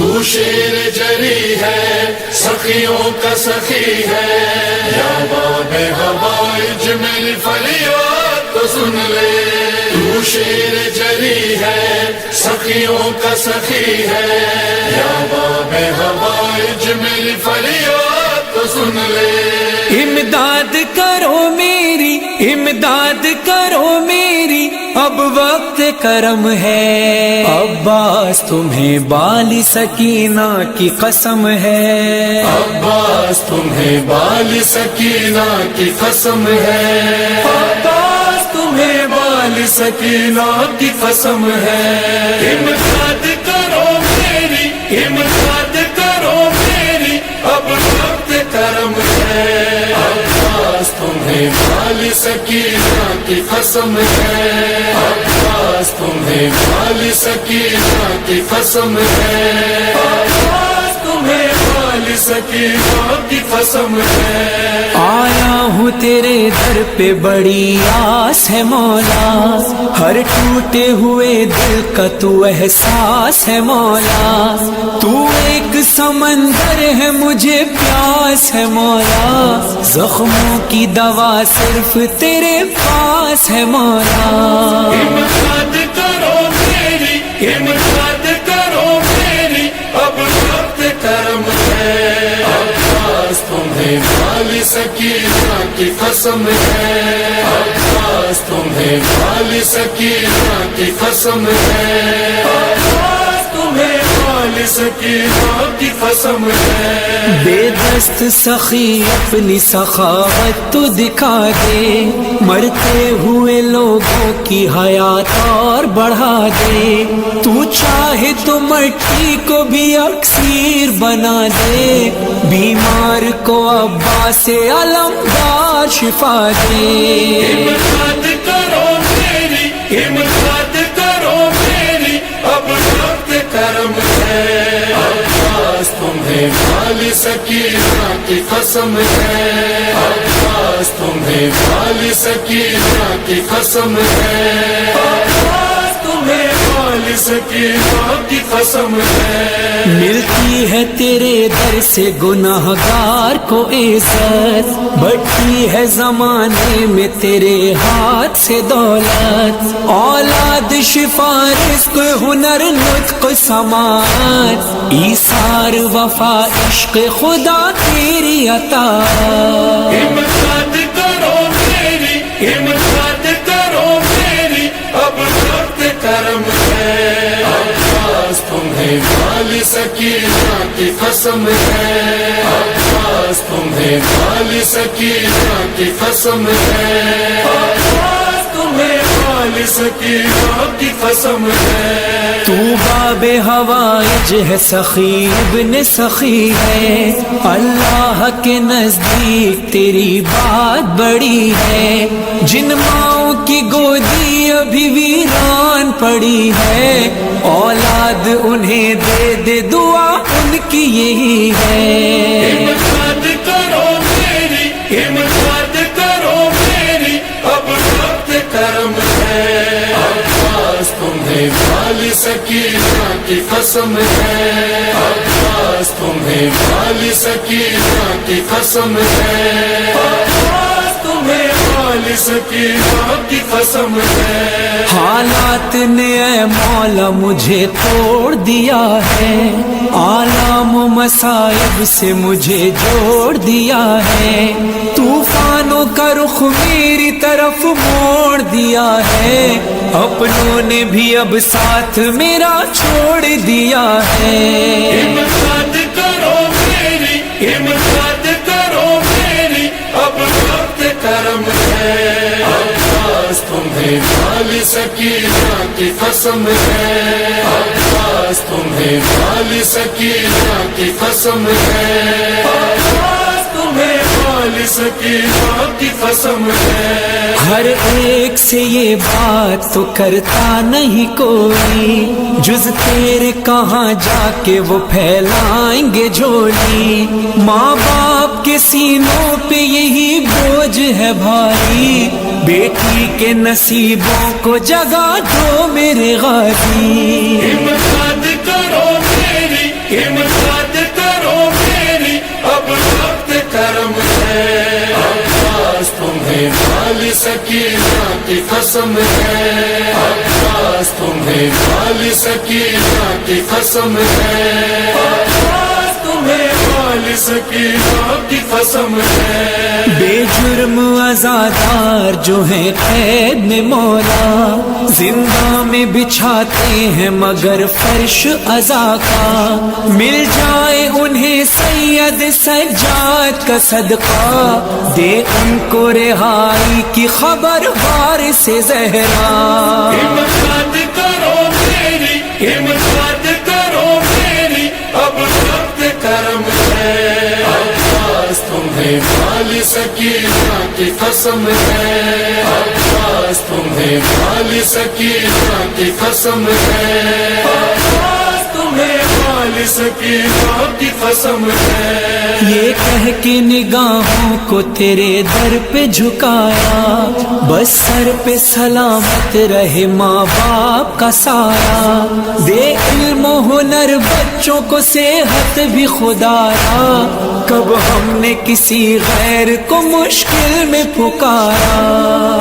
تو شیر جری ہے سخیوں کا سخی ہے، یا باب ہوائج میری فریاد تو سن لے۔ تو شیر جری ہے سخیوں کا سخی ہے، یا باب ہوائج میری فریاد تو سن لے۔ امداد کرو میری، امداد کرو میری، اب وقت کرم ہے۔ عباس تمہیں بالی سکینہ کی قسم ہے، عباس تمہیں بال سکینہ کی قسم ہے، عباس تمہیں بال سکینہ کی قسم ہے۔ امداد کرو میری، امداد کرو میری، اب وقت کرم ہے۔ عباس تمہیں بال سکینہ کی قسم ہے، عباس تمہیں بال سکینہ کی قسم ہے، عباس تمہیں بال سکینہ کی قسم ہے۔ آیا ہوں تیرے در پہ بڑی آس ہے مولا، ہر ٹوٹے ہوئے دل کا تو احساس ہے مولا، تو ایک سمندر ہے مجھے پیاس ہے مولا، زخموں کی دوا صرف تیرے پاس ہے مولا۔ امداد کرو میری، امداد کرو میری، اب وقت کرم ہے۔ عباس تمہیں بال سکینہ کی قسم ہے، عباس تمہیں بال سکینہ کی قسم ہے، عباس تمہیں بال سکینہ کی قسم ہے۔ بے دست سخی اپنی سخاوت تو دکھا دے، مرتے ہوئے لوگوں کی حیات اور بڑھا دے، تو چاہے تو مٹی کو بھی اکسیر بنا دے، بیمار کو عباس علمدار شفا دے۔ امداد کرو میری، امداد کرو میری، اب وقت کرم ہے۔ عباس تمہیں بال سکینہ کی قسم ہے، عباس تمہیں بال سکینہ کی قسم ہے، عباس تمہیں بال سکینہ کی قسم ہے۔ ملتی ہے تیرے در سے گناہگار کو عزت، بڑھتی ہے زمانے میں تیرے ہاتھ سے دولت، اولاد شفا رزق ہنر نطق سماعت، ایثار وفا عشق خدا تیری عطا۔ امداد کرو میری، امداد کرو میری، اب وقت کرم ہے۔ عباس تمہیں بال سکینہ کی قسم ہے، عباس تمہیں بال سکینہ کی قسم ہے، عباس تمہیں بال سکینہ کی قسم ہے۔ تو باب ہوائج ہے سخی ابن سخی ہے، اللہ کے نزدیک تیری بات بڑی ہے، جن ماؤں کی گودی ابھی ویران پڑی ہے، اولاد انہیں دے دے دعا ان کی یہی ہے۔ امداد کرو میری، امداد کرو میری، اب وقت کرم ہے۔ عباس تمہیں بال سکینہ کی قسم ہے، عباس تمہیں بال سکینہ کی قسم ہے، عباس تمہیں بال سکینہ کی قسم ہے۔ حالات نے اے مولا مجھے توڑ دیا ہے، آلام و مصائب سے مجھے جوڑ دیا ہے، طوفانوں کا رخ میری طرف موڑ دیا ہے، اپنوں نے بھی اب ساتھ میرا چھوڑ دیا ہے۔ امداد کرو میری، امداد کرو میری، اب وقت کرم ہے۔ عباس تمہیں بال سکینہ کی قسم ہے، عباس تمہیں بال سکینہ کی قسم ہے، عباس تمہیں بال سکینہ کی قسم ہے۔ ہر ایک سے یہ بات تو کرتا نہیں کوئی، جز تیرے کہاں جا کے وہ پھیلائیں گے جھولی، ماں باپ کے سینوں پہ یہی بوجھ ہے بھائی، بیٹی کے نصیبوں کو جگا دو میرے غازی۔ امداد کرو میری، امداد کرو میری اب وقت کرم ہے عباس تمہیں مالی سکینہ کی قسم ہے عباس تمہیں مالی سکینہ کی قسم ہے عباس تمہیں مالی سکینہ کی قسم ہے بے جرم عزادار جو ہیں قید میں مولا زندہ میں بچھاتے ہیں مگر فرش عزا کا مل جائے انہیں سید سجاد کا صدقہ دے ان کو رہائی کی خبر وارث زہرا امداد کرو میری امداد کرو میری اب وقت کرم ہے عباس تمہیں مالی سکینہ کی قسم ہے عباس تمہیں مالی سکینہ کی قسم ہے عباس تمہیں مالی سکینہ کی قسم ہے یہ کہہ کے نگاہوں کو تیرے در پہ جھکایا بس سر پہ سلامت رہے ماں باپ کا سایہ دے علم و ہنر بچوں کو صحت بھی خدایا کب ہم نے کسی غیر کو مشکل میں پکارا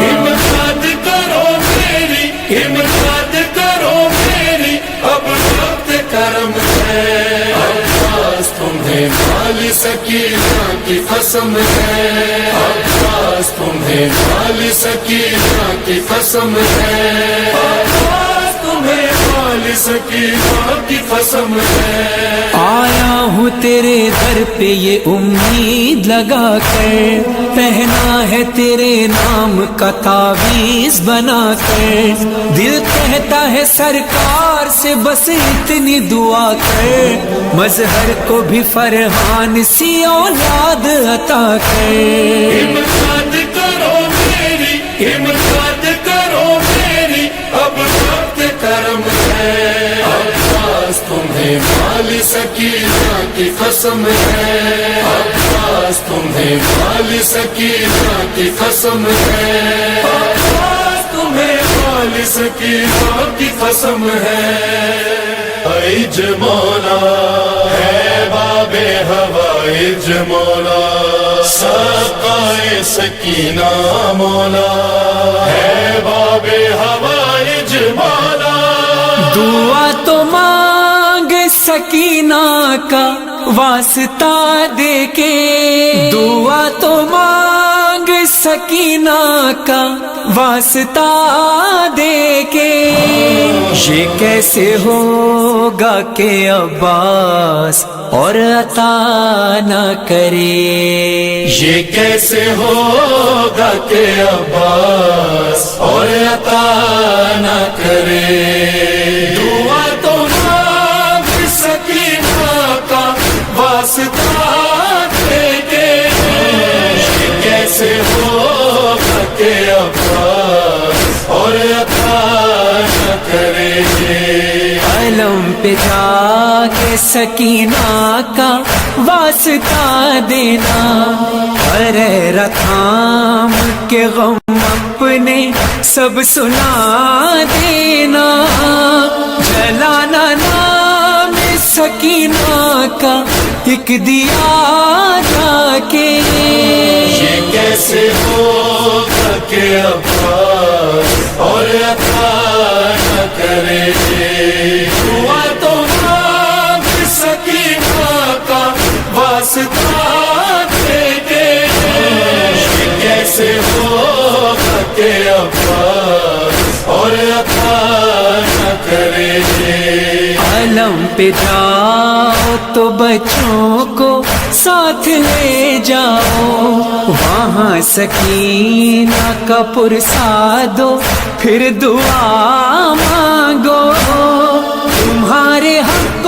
امداد کرو میری امداد کرو میری اب وقت کرم ہے عباس تمہیں مالی سکینہ کی قسم ہے عباس تمہیں مالی سکینہ کی قسم ہے عباس تمہیں مالی سکینہ کی قسم ہے آیا ہوں تیرے در پہ یہ امید لگا کر پہنا ہے تیرے نام کا تعویذ بنا کر دل کہتا ہے سرکار سے بس اتنی دعا کر مظہر کو بھی فرحان سی اولاد عطا کر امداد کرو میری امداد کرو میری اب وقت کرم ہے عباس تمہیں مالی سکینہ کی قسم ہے عباس تمہیں مالی سکینہ کی قسم ہے عباس تمہیں مالی سکینہ کی قسم ہے ایج مولا ہے باب ہوائج مولا سقائے سکینہ مولا ہے باب ہوائج مولا دعا تو مانگ سکینہ کا واسطہ دے کے دعا تو مانگ سکینہ کا واسطہ دے کے یہ کیسے ہوگا کہ عباس اور عطا نہ کرے یہ کیسے ہوگا کہ عباس اور عطا نہ کرے دعا تو مانگ سکینہ کا واسطہ دے کے یہ کیسے ہوگا کہ عباس اور عطا نہ کرے علم پہ جا کے سکینہ کا واسطہ دینا ارے رتھام کے غم اپنے سب سنا دینا جلانا نام سکینہ کا ایک دیا جا کے یہ کیسے ہوگا کہ عباس اور عطا نہ کرے دعا تو مانگ سکینہ کا واسطہ دے کے یہ کیسے ہوگا کہ عباس اور عطا نہ کرے عالم پہ جاؤ تو بچوں کو ساتھ لے جاؤ وہاں سکینہ کا پرسا دو پھر دعا مانگو تمہارے حق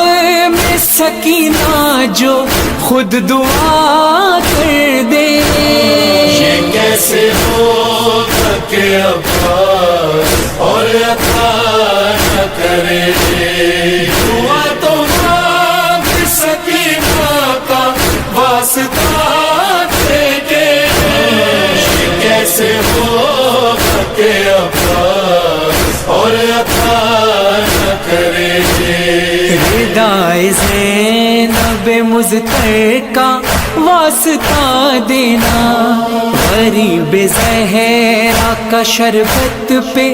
میں سکینہ جو خود دعا کر دے یہ کیسے ہوگا کہ عباس اور عطا نہ کرے دعا تو مانگ سکینہ کا واسطہ دے کے یہ کیسے ہوگا کہ عباس اور عطا نہ کرے ردا آئے زینب مضطر کا واسطہ دینا، غریب زہرا کا شربت پہ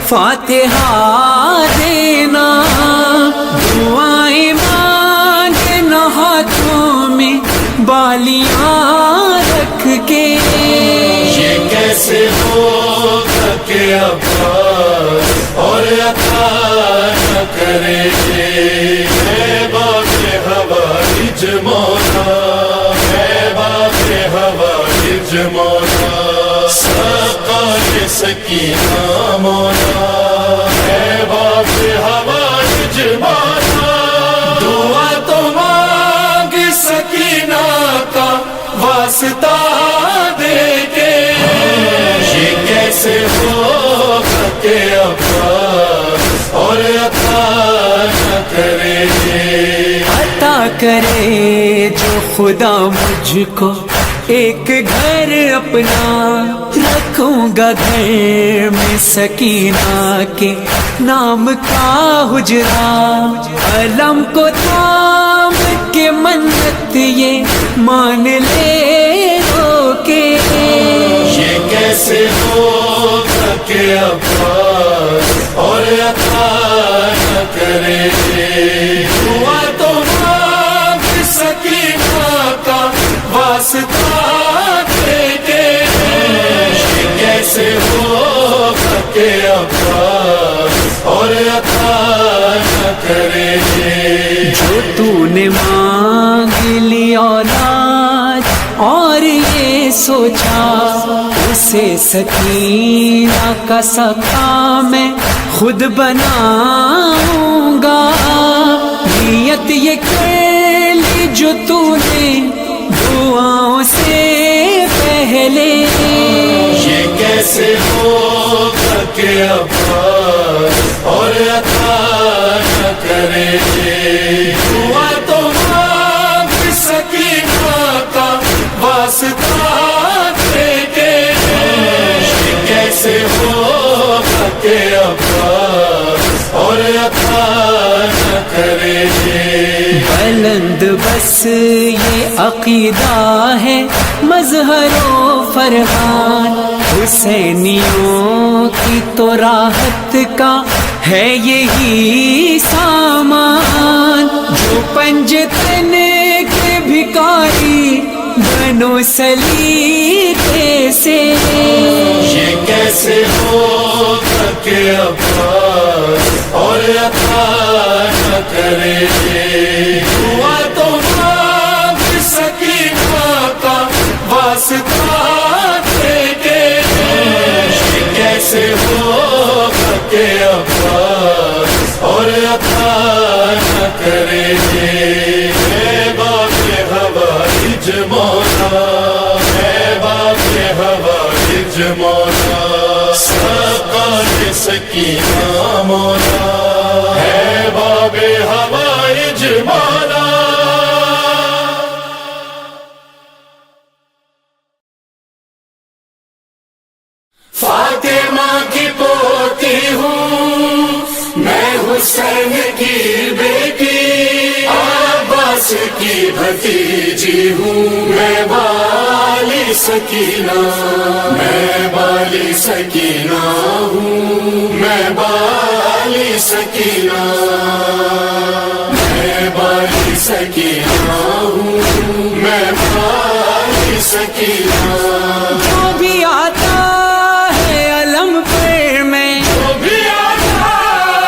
فاتحہ دینا، دعائیں مانگنا ہاتھوں میں بالیاں رکھ کے۔ یہ کیسے ہوگا کہ عباس اور عطا نہ کرے، اے باب حوائج مولا، اے باب حوائج مولا، سقائے سکینہ مولا، اے باب حوائج مولا، دعا تو مانگ سکینہ کا واسطہ دے کے۔ یہ کیسے ہوگا کہ عباس اور عطا نہ کرے، عطا کرے جو خدا مجھ کو ایک گھر اپنا، رکھوں گا گھر میں سکینہ کے نام کا حجرا، علم کو تھام کے منت یہ مان لے رو کے۔ یہ کیسے ہوگا کہ عباس اور عطا نہ کرے، دعا تو مانگ سکینہ کا واسطہ دے کے۔ یہ کیسے ہوگا کہ عباس اور عطا نہ کرے، جو تو نے مانگ لی اولاد اور یہ سوچا اسے سکینہ کا سکا میں خود بناؤں گا، نیت یہ کر لی جو تو نے دعاؤں سے پہلے۔ یہ کیسے ہوگا کہ عباس اور عطا نہ کرے، دعا تو مانگ سکینہ کا واسطہ دے کے۔ یہ کیسے ہوگا کہ عباس اور عطا نہ کرے، بلند بس یہ عقیدہ ہے مظہر و فرحان، حسینیوں کی تو راحت کا ہے یہی سامان، جو پنجتن کے بھکاری بنو سلیقے سے۔ یہ کیسے ہوگا کہ عباس اور عطا نہ کرے، دعا تو مانگ سکینہ کا واسطہ دے کے۔ یہ کیسے ہوگا کہ عباس اور عطا نہ کرے، اے باب حوائج مولا، اے باب حوائج مولا، سقائے سکینہ مولا، اے باب حوائج مولا۔ فاطمہ کی پوتی ہوں میں، حسین کی بیٹی، عباس کی بھتیجی ہوں میں، والی سکینہ، میں والی سکینہ ہوں، میں والی سکینہ، میں والی سکینہ ہوں، میں والی سکینہ۔ جو بھی آتا ہے علم پر میں، جو بھی آتا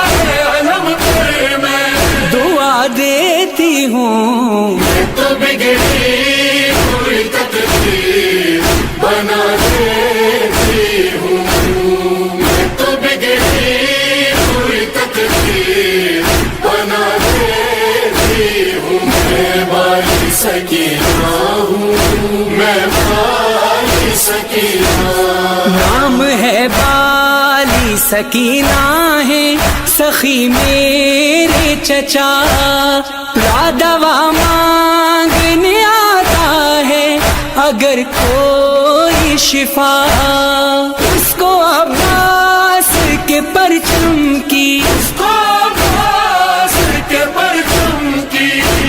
ہے علم پر میں، دعا دیتی ہوں، میں تو بگڑی ہوئی تقدیر بنا دیتی ہوں، میں تو بگڑی ہوئی تقدیر بنا دیتی ہوں، میں والی سکینہ ہوں، میں والی سکینہ۔ نام ہے بالی سکینہ ہے سخی میرے چچا، دوا مانگنے آتا ہے اگر کوئی شفا، اس کو عباس کے پرچم کی، عباس کے پرچم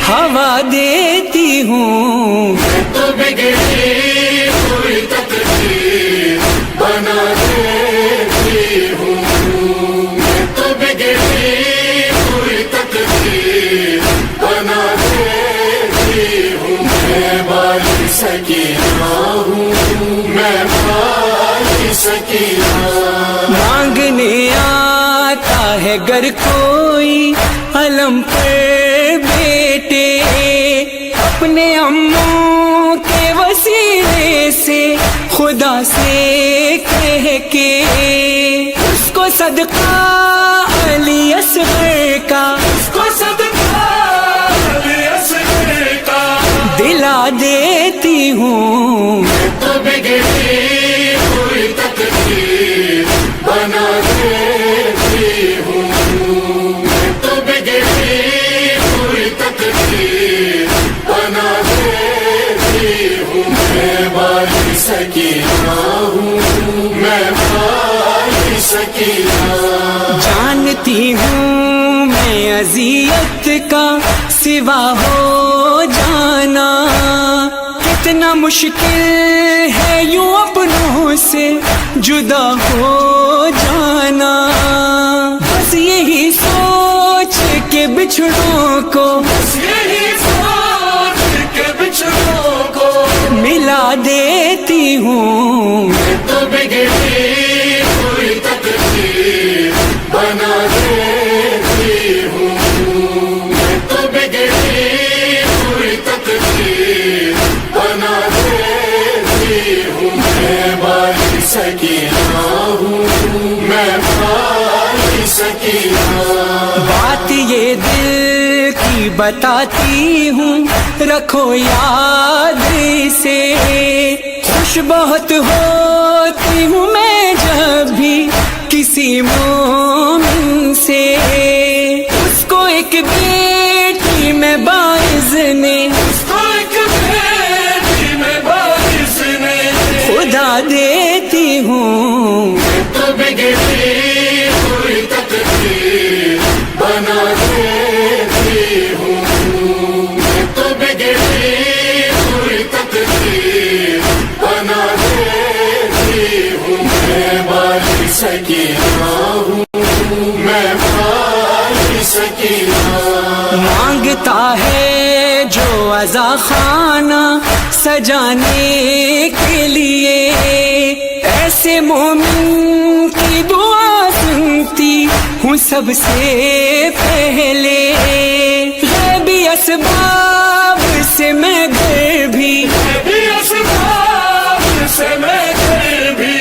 ہوا دیتی ہوں، تو بگڑی ہوئی تقدیر بنا دیتی ہوں، میں تو بگڑی ہوئی تقدیر بنا دیتی ہوں، میں بالی سکینہ ہوں، میں بالی سکینہ۔ مانگنے آتا ہے گر کوئی علم پر بیٹے، اپنے اموں کے وسیلے سے خدا سے کہہ کے، اس کو صدقہ علی اصغر کا، اس کو صدقہ علی اصغر کا دلا دیتی ہوں، میں تو بگڑی ہوئی تقدیر بنا دیتی ہوں، میں تو بگڑی ہوئی تقدیر بنا دیتی ہوں، میں بالی سکینہ ہوں، میں بالی سکینہ۔ جانتی ہوں میں اذیت کا سوا ہو جانا کتنا مشکل ہے، یوں اپنوں سے جدا ہو جانا، بس یہی سوچ کے بچھڑوں کو، بس یہی سوچ کے بچھڑوں کو ملا دیتی ہوں، میں تو بگڑی ہوئی تقدیر بنا دیتی ہوں، میں تو بگڑی ہوئی تقدیر بنا دیتی ہوں، میں بالی سکینہ ہوں، میں بالی سکینہ۔ بات یہ دل کی بتاتی ہوں، رکھو یاد سے، خوش بہت ہوتی ہوں میں جب بھی کسی مومن سے، اس کو ایک بیٹی میں باعث نے، اس کو ایک بیٹی میں باعث نے خدا دیتی ہوں، میں تو بگڑی ہوئی تقدیر بنا دیتی ہوں، میں تو بگڑی ہوئی تقدیر بنا دیتی ہوں، میں بالی سکینہ ہوں، میں بالی سکینہ۔ مانگتا ہے جو عزا خانہ سجانے کے لیے، ایسے مومن کی دعا سنتی ہوں سب سے پہلے، غیبی اسباب سے میں گھر بھی، بھی اسباب سے میں گھر بھی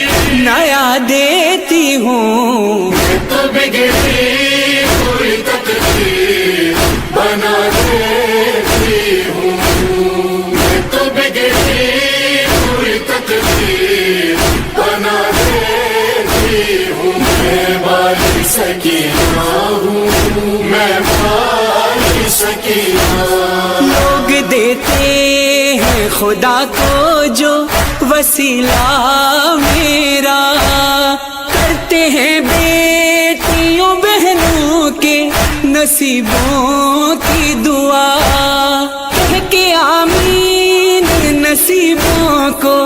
نیا دیتی ہوں، میں تو بگڑی ہوئی تقدیر بنا دیتی ہوں، میں تو بگڑی ہوئی تقدیر بنا دیتی ہوں، میں بالی سکینہ ہوں، میں بالی سکینہ۔ لوگ دیتے ہیں خدا کو جو وسیلہ میرا، کرتے ہیں بیٹیوں بہنوں کے نصیبوں کی دعا، کہہ کے آمین نصیبوں کو،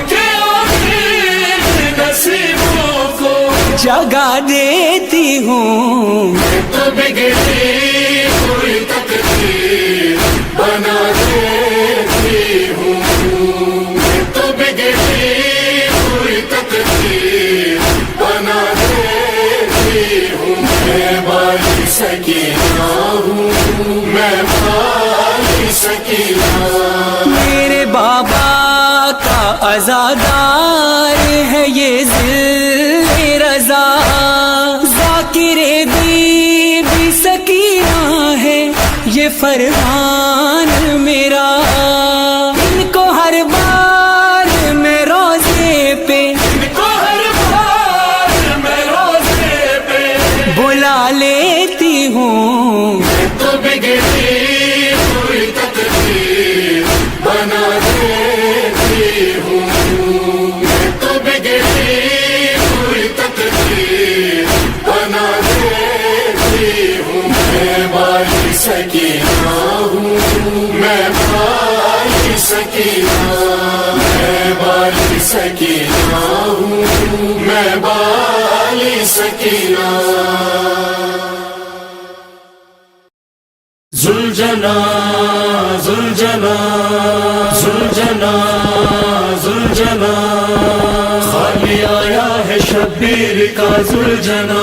کہ آمین نصیبوں کو جگہ دیتی ہوں، میں تو بگڑی ہوئی تقدیر بنا دیتی ہوں، میں تو بگڑی ہوئی تقدیر بنا دیتی ہوں، میں بالی سکینہ ہوں، میں بالی سکینہ۔ میرے بابا کا عزادار ہے یہ ذل رضا، ذاکر دی بھی سکینہ ہے یہ فرمان میرا، ان کو ہر بار میں روزے پہ، ان کو ہر بار میں روزے پہ بلا لیتی ہوں، میں تو بگڑی ہوئی تقدیر بنا دیتی ہوں، میں تو بگڑی ہوئی تقدیر بنا دیتی ہوں، میں بالی سکینہ ہوں، سکینہ میں بالی سکینہ ہوں میں بالی سکینہ ذوالجنا ذوالجنا ذوالجنا ذوالجنا خالی آیا ہے شبیر کا ذوالجنا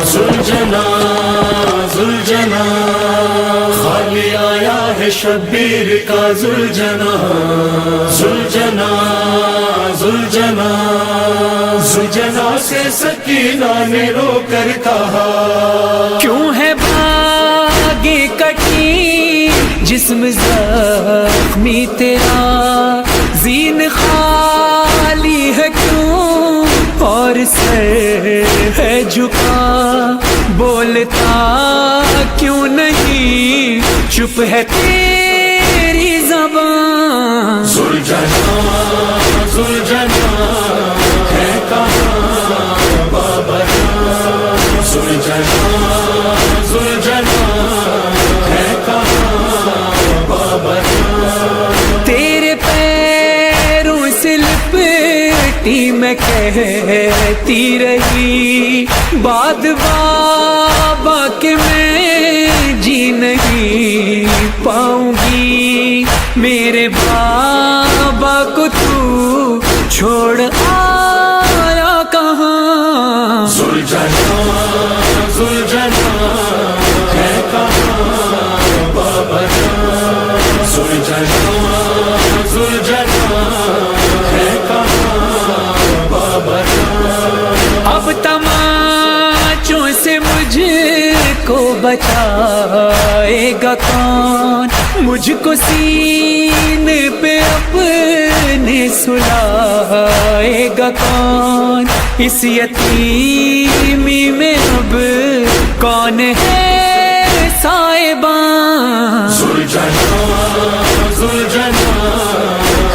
ذوالجنا ذوالجنا خالی آیا ہے شبیر کا ذوالجنا ذوالجنا ذوالجنا ذوالجنا سے سکینہ نے رو کر کہا کیوں ہے بھاگے کٹی جسم زخمی تیرا زین خالی ہے کیوں اور سر ہے جھکا بولتا کیوں نہیں چپ ہے تیری زبان ذوالجنا ذوالجنا ہے کہاں بابا ذوالجنا ذوالجنا ہے کہاں بابا تیرے پیروں سے لپٹی میں کہتی رہی بات بابا کہ میں جی نہیں پاؤں گی میرے بابا کو تو چھوڑ آیا کہاں ذوالجنا ذوالجنا ہے کہاں بابا ذوالجنا ذوالجنا ہے کہاں بابا اب تماچوں سے مجھ کو بچائے گا کون مجھ کو سینے پہ اپنے سلائے گا کون اس یتیمی میں اب کون ہے صاحبان ذوالجنا ذوالجنا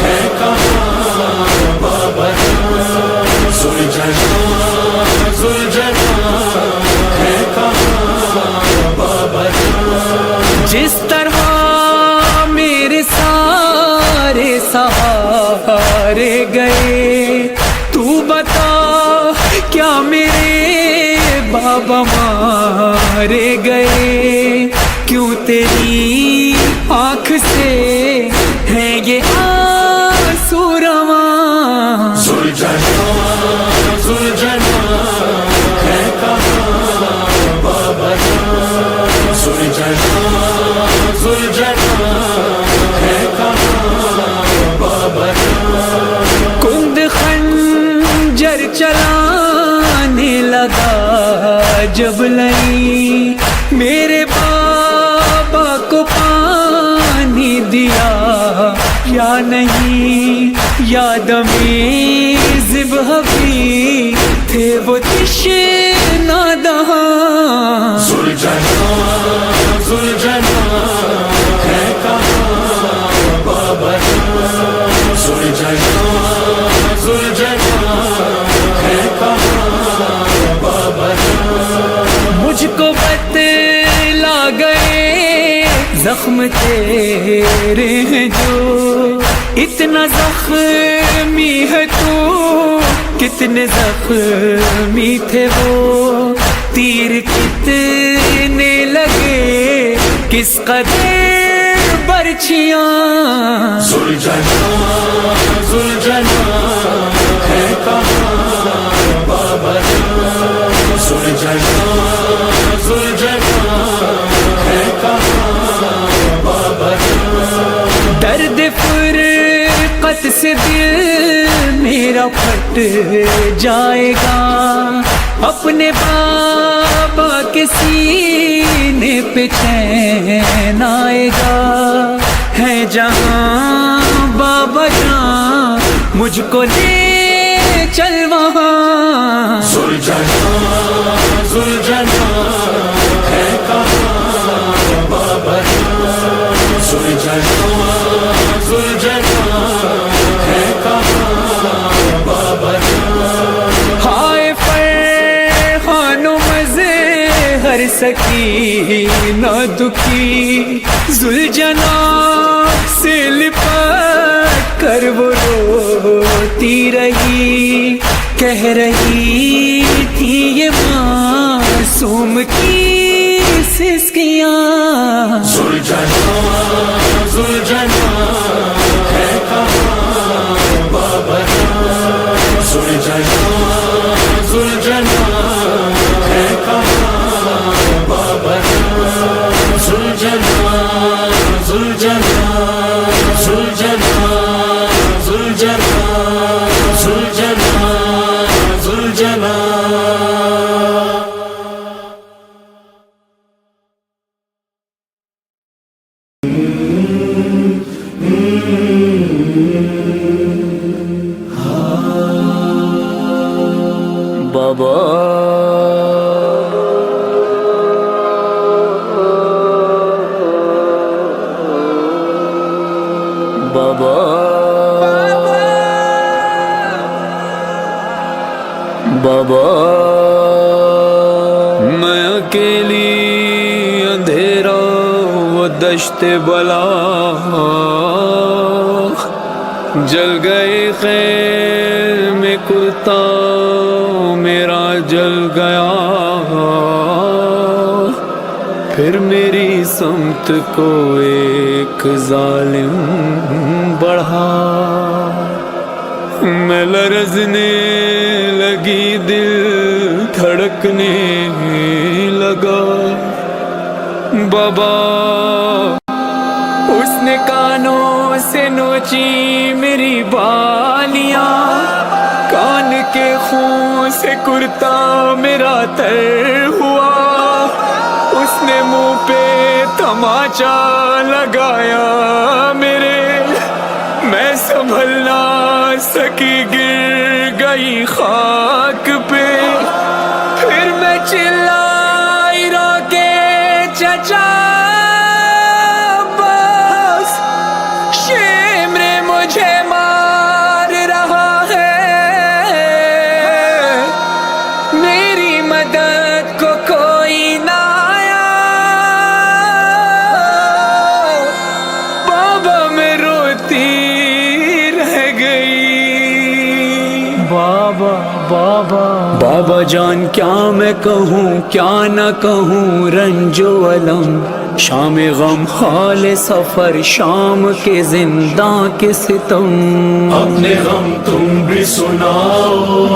ہے کہاں بابا ذوالجنا ذوالجنا ہے کہاں بابا جس طرح میرے سارے سہارے گئے تو بتا کیا میرے بابا مارے گئے کیوں تیری آنکھ سے ہے یہ آنسو رواں ذوالجنا ذوالجنا ہے کہاں بابا ذوالجنا ذوالجنا ہے کہاں بابا کند خنجر چلانے لگا جب لئی میرے بابا کو پانی دیا یا نہیں یاد میں ذبح بھی تھے وہ تشنا دہاں ذوالجنا ذوالجنا ہے کہاں بابا ذوالجنا ذوالجنا ہے کہاں بابا مجھ کو بتلا گئے زخم تیرے ہیں جو اتنا زخمی ہے تو کتنے زخمی تھے وہ تیر کتنے لگے کس قدر برچیاں ذوالجنا ذوالجنا ہے کہاں بابا ذوالجنا ذوالجنا ہے کہاں بابا درد فرقت سے دل میرا پھٹ جائے گا اپنے بابا کے سینے پہ چین آئے گا ہے جہاں بابا جان مجھ کو لے چل وہاں ذوالجنا ذوالجنا ہے کہاں بابا ذوالجنا ذوالجنا ہے کہاں بابا ہائے فرحان و مظہر سکینہ دکھی ذوالجنا سے لپٹ سوتی رہی کہہ رہی تھی یہ معصوم کی سسکیاں زلجنا زلجنا ہے کہاں بابا زلجنا زلجنا ہے کہاں بابا زلجنا زلجنا زلجنا زلجنا زلجنا زلجنا بابا بابا بابا میں اکیلی اندھیرا وہ دشت بلا جل گئے خیر میں کرتا میرا جل گیا پھر میری سمت کو ایک ظالم بڑھا میں لرزنے لگی دل دھڑکنے لگا بابا اس نے کانوں سے نوچی میری بالیاں کان کے خون سے کرتا میرا تر ہوا اس نے منہ پہ تماچا لگایا میرے میں سنبھل نہ سکی گر گئی خاک پہ پھر میں چلائی رو کے چچا بس شمر مجھے مار رہا ہے میری مدد کو کوئی نہ آیا بابا میں روتی بابا بابا بابا جان کیا میں کہوں کیا نہ کہوں رنج و علم شام غم حال سفر شام کے زنداں کے ستم اپنے غم تم بھی سناؤ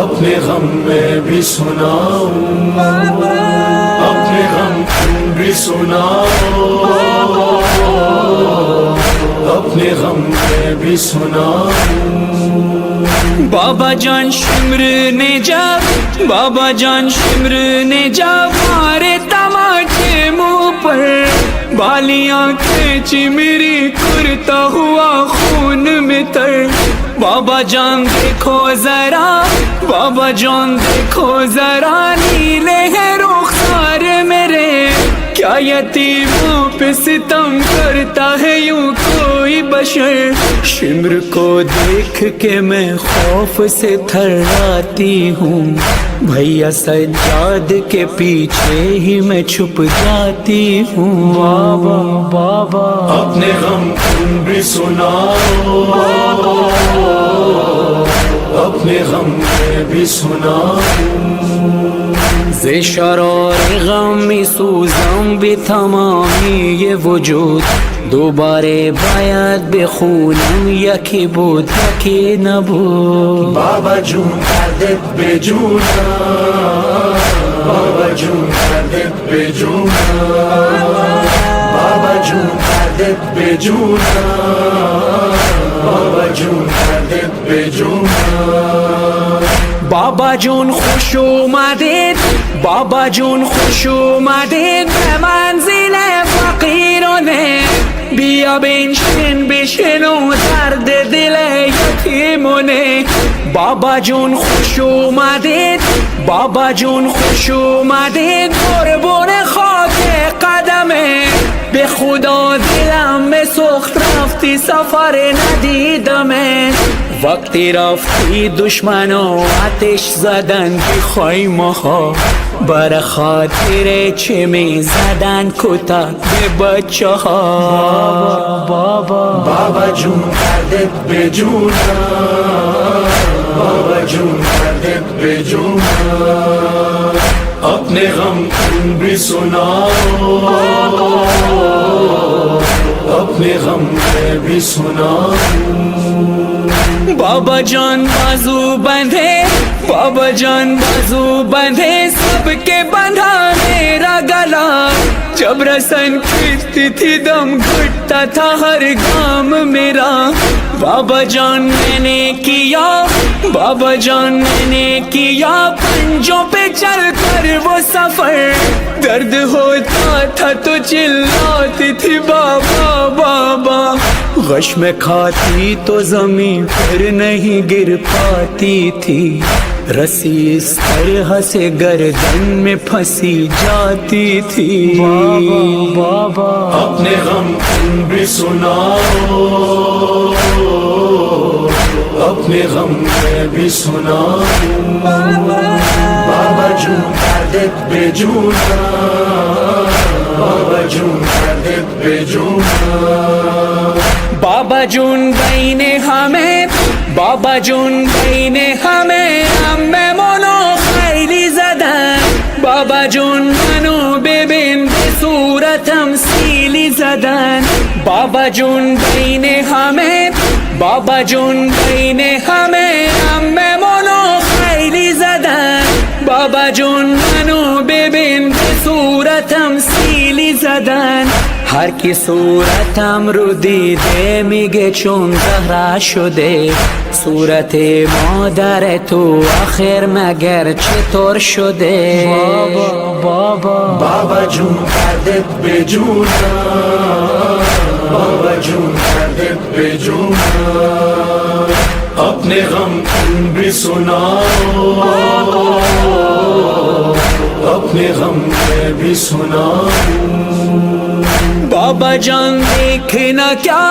اپنے غم میں بھی سناؤ اپنے غم تم بھی سناؤ اپنے غم میں بھی سناؤ بابا جان شمر نے جب بابا جان شمر نے جب مارے تماچے منہ پر بالیاں کھینچی میری کرتا ہوا خون میں تر بابا جان دیکھو ذرا بابا جان دیکھو ذرا نیلے ہیں رخسار میرے کیا یتیموں پہ ستم کرتا ہے یوں کوئی بشر شمر کو دیکھ کے میں خوف سے تھراتی ہوں بھیا سجاد کے پیچھے ہی میں چھپ جاتی ہوں بابا بابا اپنے غم تم بھی سناؤ اپنے غم میں بھی سناؤ ز شرار غمی سوزم بھی تمامی یہ وجود دوبارے باید بخونم یکی بود یکی نبود بابا جون کردت به جونم بابا جون کردت به جونم بابا جون کردت به جونم بابا جون کردت به جونم بابا جون خوش اومدید بابا جون خوش اومدید به منزل فقیرانه بیا بنشین بشنو درد دل یتیمونه بابا جون خوش اومدید بابا جون خوش اومدید قربون خاک قدمه به خدا دلم سخت رفتی سفر ندیدمت، وقتی رفتی دشمنو آتش زدن به خیمه ها، بر خاطر چه می زدن کتک به بچه ها. بابا جون کردت به جونم، بابا جون کردت به جونم، اپنے غم تم بھی سناؤ، اپنے غم میں بھی سناؤ. بابا جان بازو بندھے، بابا جان بازو بندھے، سب کے بندھا میرا گلا، جب رسن کھینچتی تھی دم گھٹتا تھا ہر گام میرا. بابا جان میں نے کیا، بابا جان میں نے کیا پنجوں پہ چل کر وہ سفر، درد ہوتا تھا تو چلاتی تھی بابا بابا، غش میں کھاتی تو زمین پر نہیں گر پاتی تھی، رسی اس طرح سے گردن میں پھنسی جاتی تھی. بابا اپنے غم تم بھی سناؤ، اپنے غم میں بھی سناؤ. بابا جون کردت به جونم، بابا جون کردت به جونم. بابا جون بین همه، بابا جون بین همه عممونو خیلی زدن، بابا جون منو ببین به صورتم سیلی زدن. بابا جون بین همه، بابا جون بین همه عممونو خیلی زدن، بابا جون منو ببین به صورتم سیلی زدن. هر کی صورتم رو دیده میگه چون زهره شده، صورت مادر تو آخر مگر چطور شده؟ بابا جون کردت به جونم، بابا جون کردت به جونم، اپنے غم تم بھی سناؤ، اپنے غم میں بھی سناؤ. بابا جان دیکھنا کیا،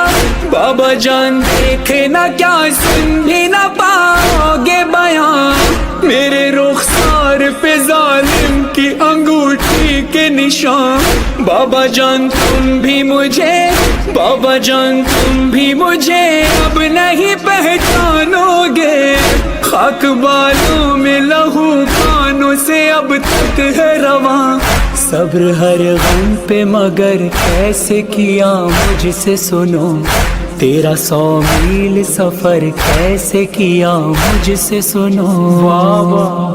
بابا جان دیکھنا کیا، سن بھی نہ پاؤ گے بیان، میرے رخسار پہ ظالم کی انگوٹھی کے نشان. بابا جان تم بھی مجھے، بابا جان تم بھی مجھے اب نہیں پہچانو گے، خاک بالوں میں لہو کانوں سے اب تک ہے رواں. صبر ہر غم پہ مگر کیسے کیا مجھ سے سنو، تیرا 100 میل سفر کیسے کیا مجھ سے سنو.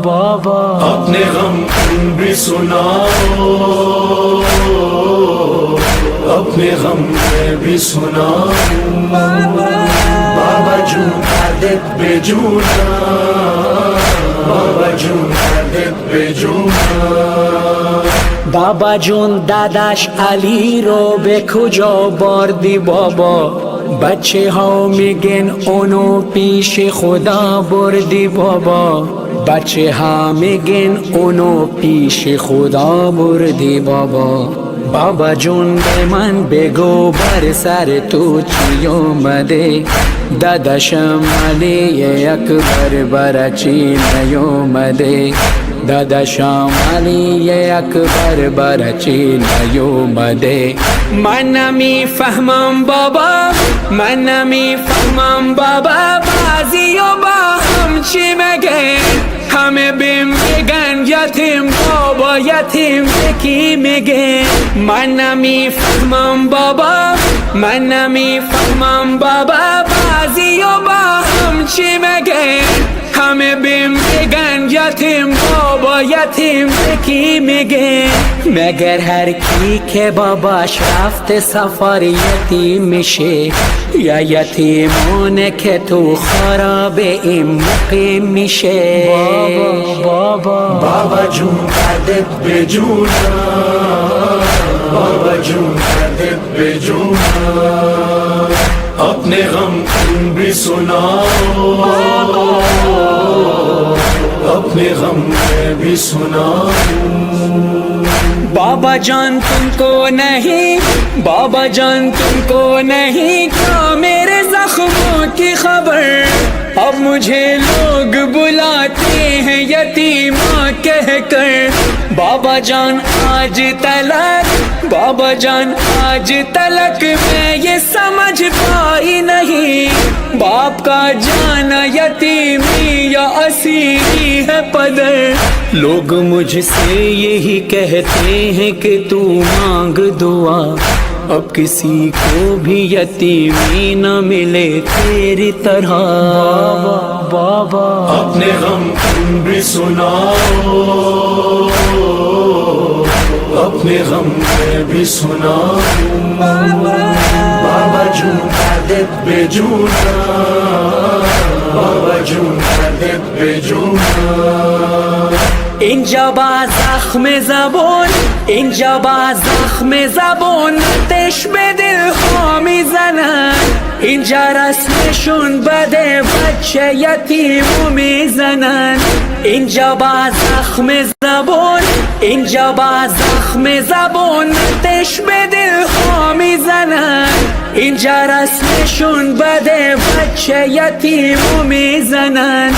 بابا اپنے غم تم بھی سناؤ، اپنے غم میں بھی سناؤ. بابا جون کردت به جونم، بابا جون کردت به جونم. بابا جون داداش علی رو به کجا بردی بابا، بچه ها میگن اونو پیش خدا بردی بابا، بچه ها میگن اونو پیش خدا بردی بابا. بابا جون به من بگو بر سر تو چی اومده، داداشم علی اکبر برا چی نیومده، داداشم علی اکبر برا چی نیومده. من نمیفهمم بابا، من نمیفهمم بابا، بعضی و با هم چی مگه، همه بهم میگن یتیم بابا، یتیم یکی میگه. من نمیفهمم بابا، من نمیفهمم بابا، بعضی و با هم چی مگه، همه بهم میگن یتیم بابا، یتیم یکی میگه. مگر هر کی که باباش رفته سفر یتیم میشه، یا یتیمونه که تو خراب این مقیم میشه. بابا جون کردت به جونم، بابا جون کردت به جونم، اپنے غم تم بھی سناؤ، اپنے غم میں بھی سناؤ. بابا جان تم کو نہیں، بابا جان تم کو نہیں کیا میرے زخموں کی خبر؟ اب مجھے لوگ بلاتے ہیں یتیماں کہہ کر۔ بابا جان آج تلک، بابا جان آج تلک میں یہ سمجھ پائی نہیں، باپ کا جانا یتیمی یا اسیری ہے پدر۔ لوگ مجھ سے یہی کہتے ہیں کہ تو مانگ دعا، اب کسی کو بھی یتیمی نہ ملے تیری طرح۔ بابا بابا اپنے غم تم بھی سناؤ، اپنے غم میں بھی سناؤ، بابا جون عادت بے جونا، بابا جون عادت بے جونا۔ اینجا با زخم زبون، اینجا با زخم زبون آتش به دل ها میزنن، اینجا رسمشون بده بچه یتیمو میزنن، اینجا با زخم زبون، اینجا با زخم زبون آتش به دل ها میزنن، اینجا رسمشون بده بچه یتیمو میزنن،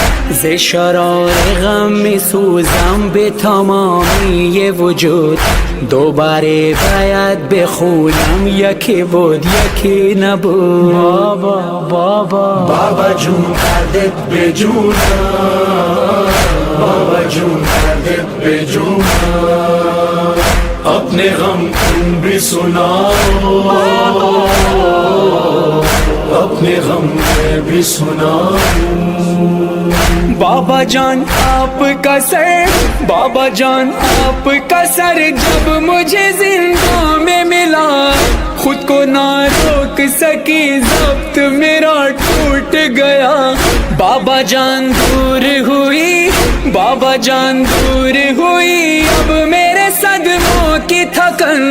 ز شرار غم میسوزم به تمامی وجود، دوباره باید بخونم یکی بود یکی نبود۔ بابا بابا بابا جون عادت بے جونا، بابا جون عادت بے جونا۔ اپنے غم تم بھی سناؤ، اپنے غم میں بھی سناؤ۔ بابا جان آپ کا سر، بابا جان آپ کا سر جب مجھے زندہ میں ملا، خود کو نہ روک سکی ضبط میرا ٹوٹ گیا۔ بابا جان دور ہوئی، بابا جان دور ہوئی، اب میرے صدموں کی تھکن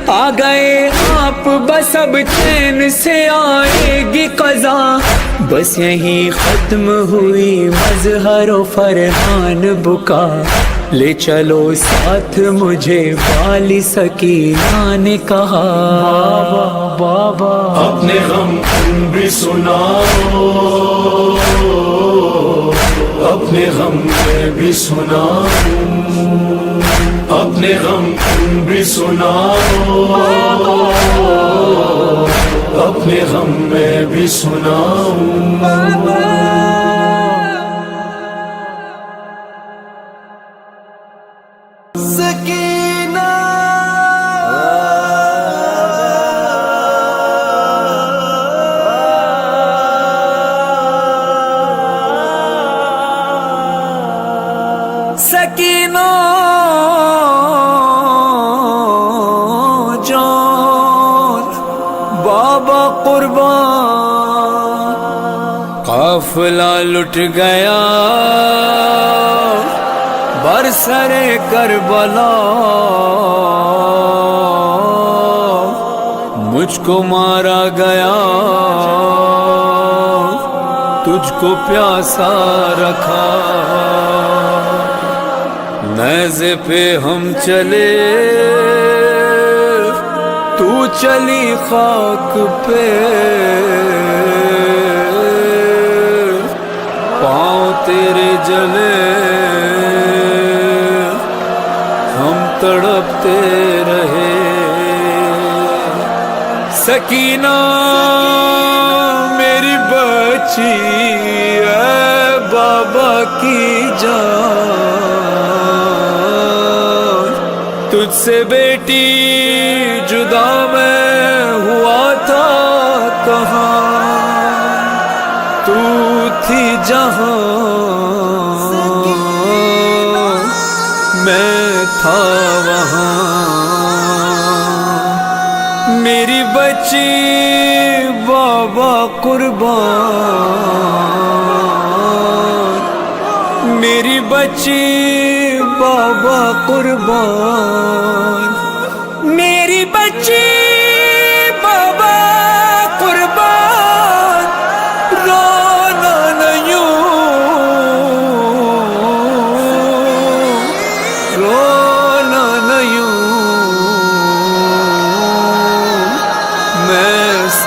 آ گئے آپ، بس اب چین سے آئے گی قضا، بس یہیں ختم ہوئی مظہر و فرحان بکا، لے چلو ساتھ مجھے والی سکینہ نے کہا۔ بابا بابا اپنے غم تم بھی سناؤ، اپنے غم میں بھی سناؤ، اپنے غم تم بھی سناؤ، اپنے غم میں بھی سناؤ۔ سکینہ سکینہ جان بابا قربان، قافلہ لٹ گیا برسر کربلا، مجھ کو مارا گیا تجھ کو پیاسا رکھا، نیزے پہ ہم چلے تو چلی خاک پہ، پاؤں تیرے جلے ہم تڑپتے رہے۔ سکینہ میری بچی اے بابا کی جان، تجھ سے بیٹی جدا میں ہوا تھا کہاں، تو تھی جہاں میں تھا وہاں، میری بچی بابا قربان، میری بچی بابا قربان، میری بچی بابا قربان، رونا نہ یوں، رونا نہ یوں،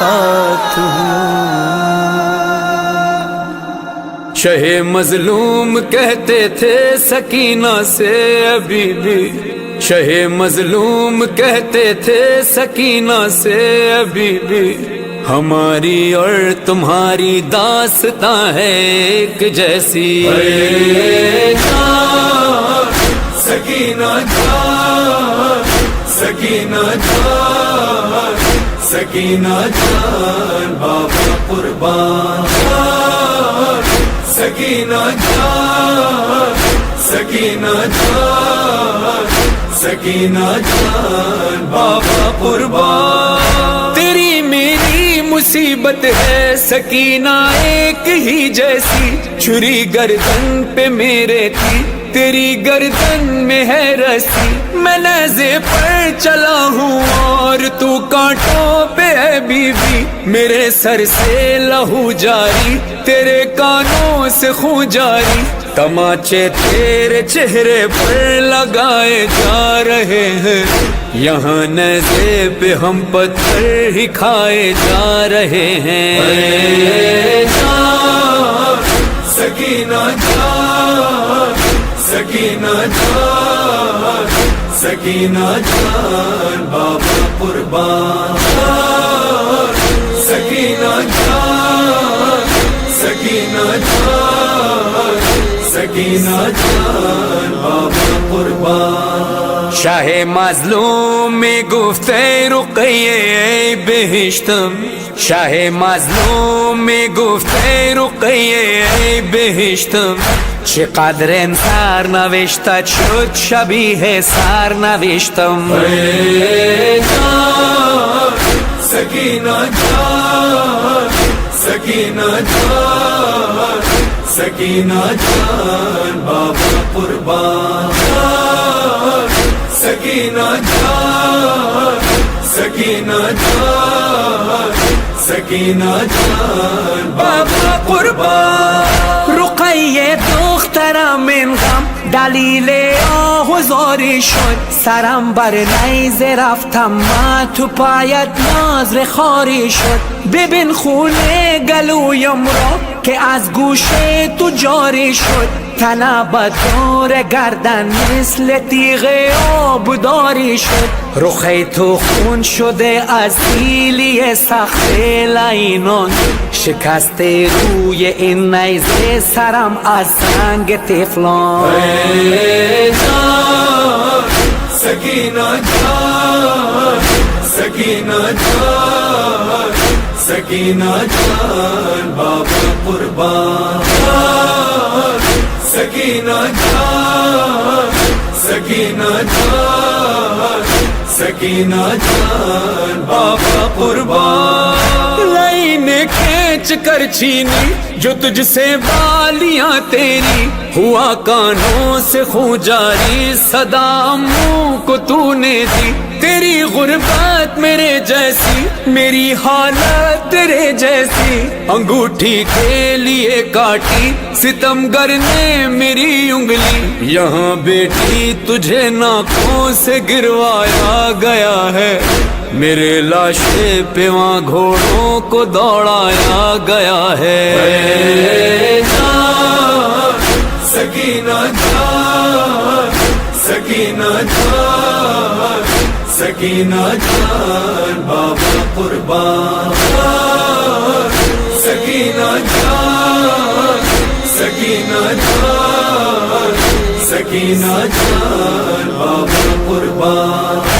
ساتھ ہوں۔ شہ مظلوم کہتے تھے سکینہ سے ابھی بھی، شہ مظلوم کہتے تھے سکینہ سے ابھی بھی، ہماری اور تمہاری داستاں ہے ایک جیسی۔ سکینہ جان، سکینہ جان، سکینہ جان، بابا قربان جان، سکینہ جان، سکینہ جان، سکینہ جان، بابا قربان۔ تیری میری مصیبت ہے سکینہ ایک ہی جیسی، چھری گردن پہ میرے تھی تیری گردن میں ہے رسی، میں نیزے پر چلا ہوں اور تو کانٹوں پہ ہے بیوی، میرے سر سے لہو جاری تیرے کانوں سے خون جاری، تماچے تیرے چہرے پر لگائے جا رہے ہیں، یہاں نیزے پہ ہم پتھر ہی کھائے جا رہے ہیں۔ سکینہ جان، سکینہ جان، سکینہ جان، بابا قربان جان، سکینہ جان، سکینہ جان، سکینہ جان، بابا قربان۔ شاہ مظلوم میں گفتے رقیے بہشتم، شاہ مظلوم میں گفته رقیه بهشتم، چقدر سرنوشتت شد شبیه سرنوشتم. جان سکینہ جان، سکینہ جان، سکینہ جان، بابا قربان جان، سکینہ جان، سکینہ جان، سکینہ جان، بابا قربان. رقیه دخترم من غم دلیل آهوزاری شد، سرم بر نیزه رفتم من تو پایت ناظر خاری شد. ببین خون گلویم را که از گوش تو جاری شد، تنبت دور گردن مثل تیغ آبداری شد. رخ تو خون شده از سیلی سخت لعینان، شکست روی این نیزه سرم از سنگ تفلان. جان سکینہ جان، سکینہ جان، سکینہ جان، بابا قربان جان، سکینہ جان، سکینہ جان، سکینہ جان، بابا قربان. لائن کھینچ کر چھینی جو تجھ سے بالیاں تیری، ہوا کانوں سے خون جاری صدا منہ کو تو نے دی. تیری غربت میرے جیسی، میری حالت تیرے جیسی، انگوٹھی کے لیے کاٹی ستمگر نے میری انگلی. یہاں بیٹی تجھے ناکوں سے گروایا گیا ہے، میرے لاشے پہ وہاں گھوڑوں کو دوڑایا گیا ہے. جان سکینہ جان، سکینہ جان، سکینہ جان، بابا قربان جان، سکینہ جان، سکینہ جان، سکینہ جان، بابا قربان.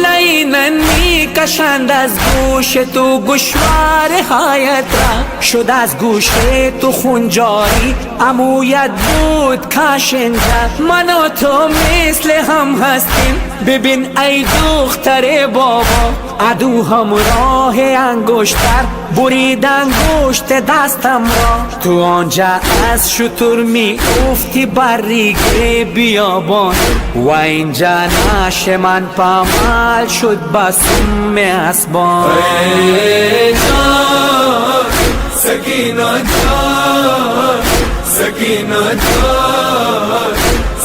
لیننی کشند از گوش تو گوشوار حیات را، شد از گوش تو خون جاری عمویت بود کشنده. من و تو مثل هم هستیم، ببین ای دختر بابا، عدو همراه انگشتر برید انگشت دستم را. تو آنجا از شتر می افتی بر ریگ بیابان، و اینجا نعش من پامال شد بسم اسبان. جان سکینہ جان، سکینہ جان،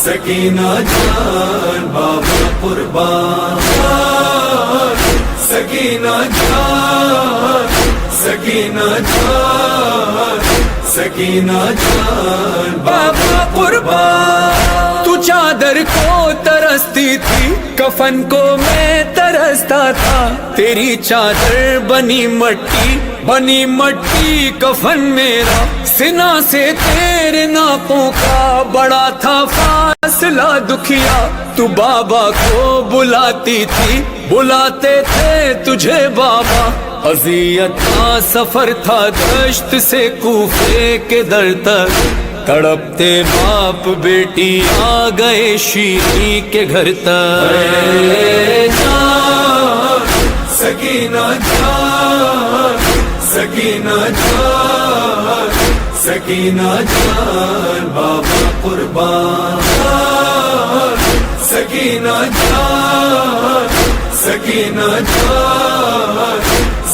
سکینہ جان، بابا قربان جان، سکینہ جان، سکینہ جان سکینہ جان بابا قربان، تو چادر کو ترستی تھی، کفن کو میں ترستا تھا، تیری چادر بنی مٹی کفن میرا، سنا سے تیرے ناپوں کا بڑا تھا فاصلہ دکھیا، تو بابا کو بلاتی تھی، بلاتے تھے تجھے بابا، اذیت کا سفر تھا دشت سے کوفے کے در تک، تڑپتے باپ بیٹی آ گئے شیری کے گھر تک، سکینہ جان سکینہ جان سکینہ جان بابا قربان، سکینہ جان سکینہ جان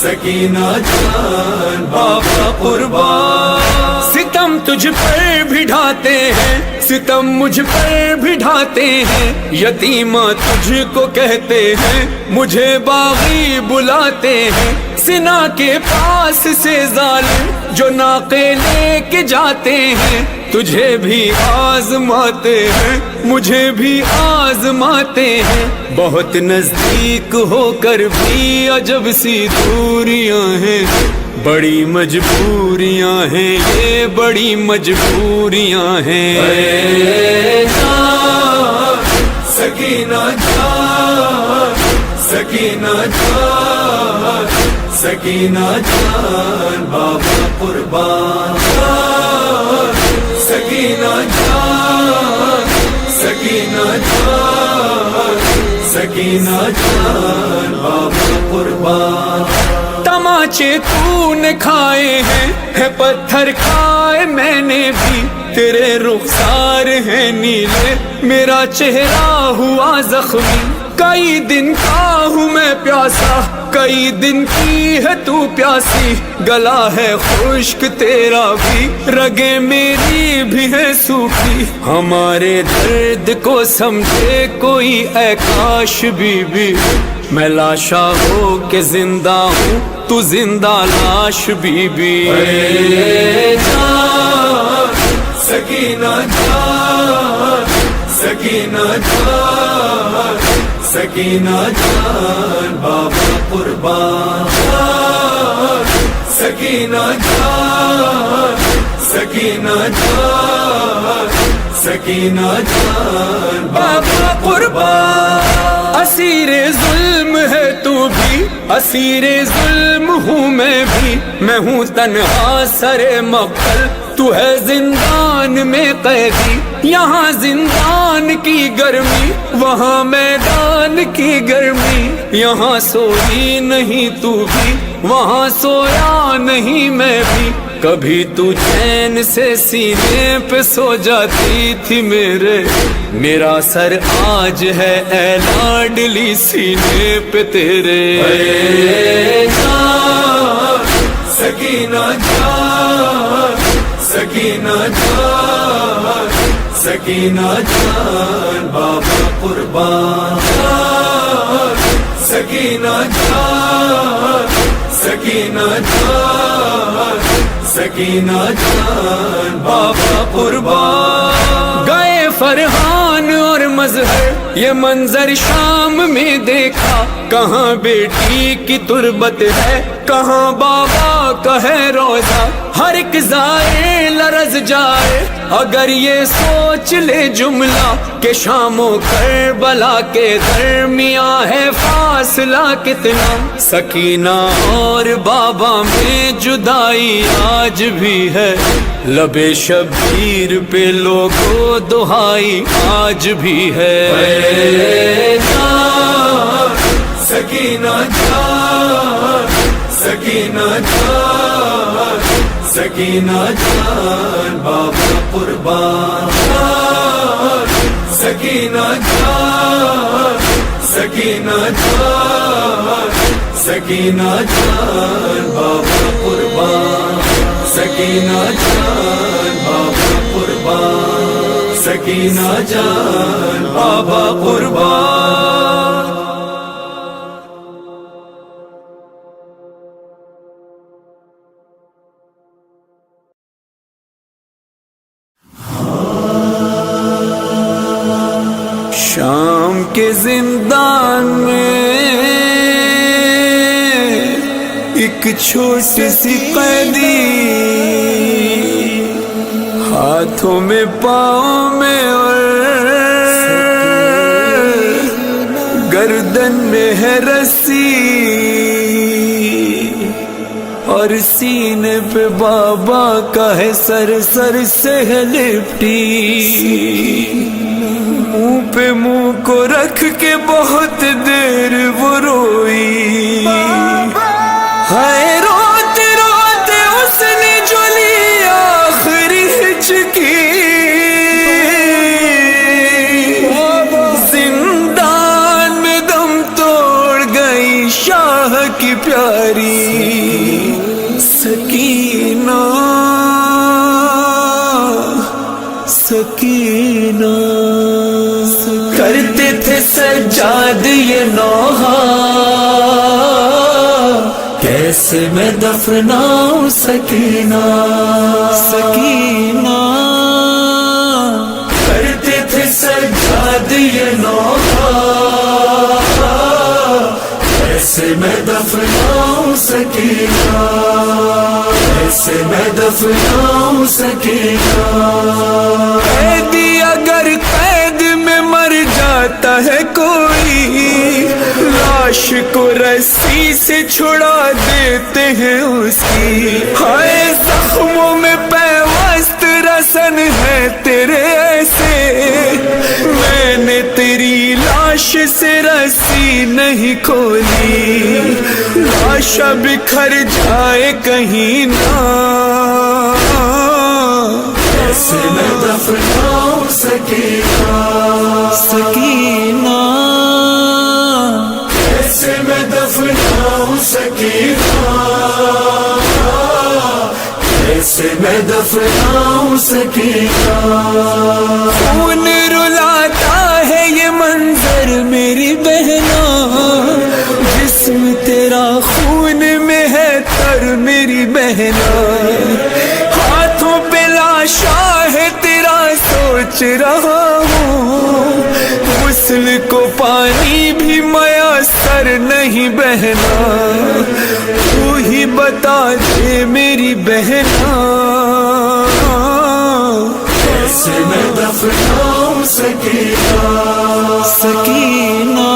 سکینہ جان بابا قربان، ستم تجھ پر بھی ڈھاتے ہیں، ستم مجھ پر بھی ڈھاتے ہیں، یتیمہ تجھ کو کہتے ہیں، مجھے باغی بلاتے ہیں، سنا کے پاس سے ظالم جو ناقے لے کے جاتے ہیں، تجھے بھی آزماتے ہیں، مجھے بھی آزماتے ہیں، بہت نزدیک ہو کر بھی عجب سی دوریاں ہیں، بڑی مجبوریاں ہیں، یہ بڑی مجبوریاں ہیں، سکینہ جان سکینہ جان سکینہ جان بابا قربان، سکینہ جان سکینہ جان سکینہ جان بابا قربان، تماچے تو نے کھائے ہیں، ہے پتھر کھائے میں نے بھی، تیرے رخسار ہیں نیلے، میرا چہرہ ہوا زخمی، کئی دن کا ہوں میں پیاسا، کئی دن کی ہے تو پیاسی، گلا ہے خشک تیرا بھی، رگیں میری بھی ہے سوکھی، ہمارے درد کو سمجھے کوئی اے کاش بی بی، میں لاشا ہو کے زندہ ہوں، تو زندہ لاش بی بی، سکینہ جان سکینہ جان سکینہ جان بابا قربان، سکینہ جان سکینہ جان سکینہ جان بابا قربان، اسیر ظلم ہے تو بھی، اسیر ظلم ہوں میں بھی، میں ہوں تنہا سر مقتل، تو ہے زندان میں قیدی، یہاں زندان کی گرمی، وہاں میدان کی گرمی، یہاں سوئی نہیں تو بھی، وہاں سویا نہیں میں بھی، کبھی تو چین سے سینے پہ سو جاتی تھی میرے، میرا سر آج ہے اے لاڈلی سینے پہ تیرے، سکینہ جان سکینہ جان سکینہ جان بابا قربان، سکینہ جان سکینہ جان سکینہ جان بابا قربان، گئے فرحان اور مظہر، یہ منظر شام میں دیکھا، کہاں بیٹی کی تربت ہے، کہاں بابا کا ہے روزہ، ہر ایک زائر لرز جائے اگر یہ سوچ لے جملہ کہ شام و کربلا کے درمیان ہے فاصلہ کتنا، سکینہ اور بابا میں جدائی آج بھی ہے، لب شبیر پہ لوگوں دہائی آج بھی ہے، سکینہ جان سکینہ جان سکینہ جان بابا قربان، سکینہ جان سکینہ جان سکینہ جان بابا قربان، سکینہ جان بابا قربان، سکینہ جان بابا قربان۔ کے زندان میں ایک چھوٹی سی قیدی، ہاتھوں میں پاؤں میں اور گردن میں ہے رسی، اور سینے پہ بابا کا ہے سر، سر سے ہے لپٹی، منہ پہ منہ کو رکھ کے بہت دیر وہ روئی، ہائے روتے روتے اس نے جو لی آخری ہچکی، زندان میں دم توڑ گئی شاہ کی پیاری سکینہ، سکینہ۔ کرتے تھے سجاد یہ نوحہ، کیسے میں دفناؤں سکینہ، سکینہ۔ کرتے تھے سجاد یہ نوحہ، کیسے میں دفناؤں سکینہ، کیسے میں دفناؤں سکینہ۔ قیدی اگر قید میں مر جاتا ہے کوئی، لاش کو رسی سے چھڑا دیتے ہیں اس کی، ہائے زخموں میں پیوست رسن ہے تیرے ایسے، میں نے تیری لاش سے رسی نہیں کھولی، لاش بکھر جائے کہیں نہ، کیسے میں دفناؤں سکینہ، سکینہ۔ کیسے میں دفناؤں سکینہ، کیسے میں دفناؤں سکینہ۔ خون رلاتا ہے یہ منظر میری بہنا، جسم تیرا خون میں ہے تر میری بہنا، ہاتھوں پہ لاشا ہے تیرا سوچ رہا ہوں، غسل کو پانی بھی میسر نہیں بہنا، تو ہی بتا دے میری بہنا، کیسے میں دفناؤں سکینہ، سکینہ۔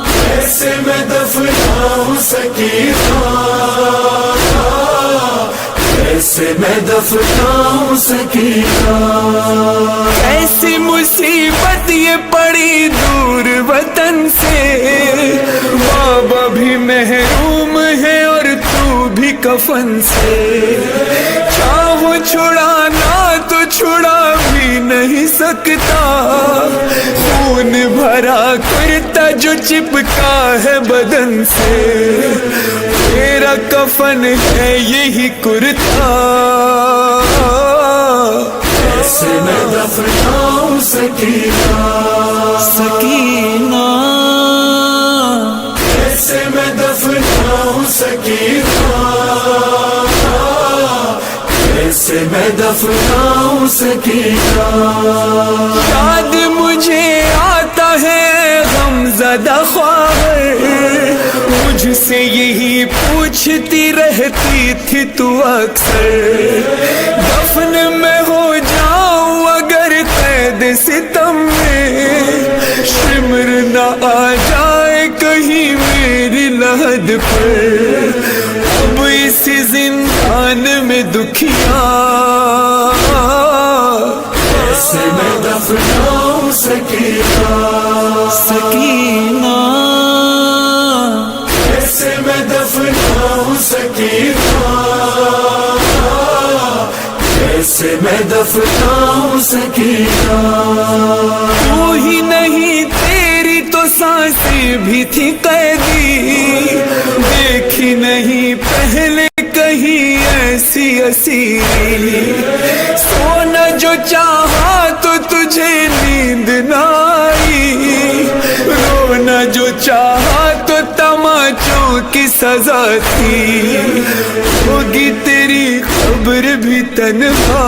کیسے میں دفناؤں سکینہ، کیسے میں دفناؤں سکینہ۔ ایسی مصیبت یہ پڑی دور وطن سے، بابا بھی محروم ہے اور تو بھی کفن سے، چاہو چھڑانا تو چھڑا بھی نہیں سکتا، خون بھرا کرتا جو چپکا ہے بدن سے، تیرا کفن ہے یہی کرتا، کیسے میں دفناؤں سکینہ، سکینہ۔ کیسے میں دفناؤں سکینہ، کیسے میں دفناؤں سکینہ۔ یاد مجھے آتا ہے غمزدہ خواہر، مجھ سے یہی پوچھتی رہتی تھی تو اکثر، دفن میں ہو جاؤں اگر قید ستم میں، شمر نہ آ جائے کہیں میری لحد پر، اب اسی زندان میں دکھیا، کیسے میں دفناؤں سکینہ، سکینہ۔ کیسے میں دفناؤں سکینہ، کیسے میں دفناؤں سکینہ۔ تو ہی نہیں تیری تو سانسی بھی تھی قیدی، دیکھی نہیں پہلے کہیں ایسی اسیری، سونا جو چاہا تو تجھے نیند نہ آئی، رونا جو چاہا تو تماچوں کی سزا تھی، ہوگی تیری قبر بھی تنہا،